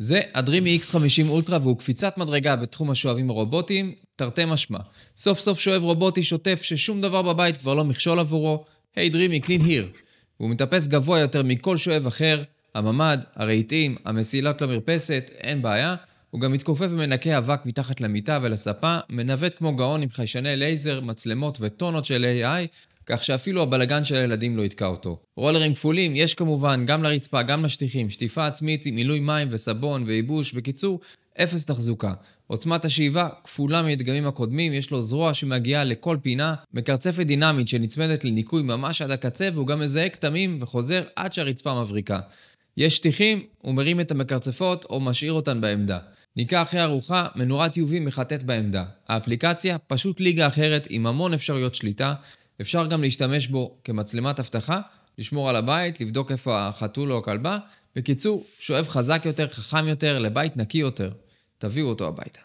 זה הדרימי X50 אולטרה והוא קפיצת מדרגה בתחום השואבים הרובוטיים, תרתי משמע. סוף סוף שואב רובוטי שוטף ששום דבר בבית כבר לא מכשול עבורו. היי דרימי, clean here. והוא מטפס גבוה יותר מכל שואב אחר, הממד, הרהיטים, המסילות למרפסת, אין בעיה. הוא גם מתכופף ומנקה אבק מתחת למיטה ולספה, מנווט כמו גאון עם חיישני לייזר, מצלמות וטונות של AI, כך שאפילו הבלגן של הילדים לא יתקע אותו. רולרים כפולים יש כמובן גם לרצפה, גם לשטיחים, שטיפה עצמית עם מילוי מים וסבון וייבוש, בקיצור, אפס תחזוקה. עוצמת השאיבה כפולה מהדגמים הקודמים, יש לו זרוע שמגיעה לכל פינה, מקרצפת דינמית שנצמדת לניקוי ממש עד הקצה, והוא גם מזהה כתמים וחוזר עד שהרצפה מבריקה. יש שטיחים, הוא מרים את המקרצפות או משאיר אותן בעמדה. ניקה אחרי ארוחה, מנורת UV מחטט בעמדה. האפליקציה פשוט ליגה אחרת עם המון אפשרויות שליטה, אפשר גם להשתמש בו כמצלמת אבטחה, לשמור על הבית, לבדוק איפה החתול או הכלבה. בקיצור, שואב חזק יותר, חכם יותר, לבית נקי יותר. תביאו אותו הביתה.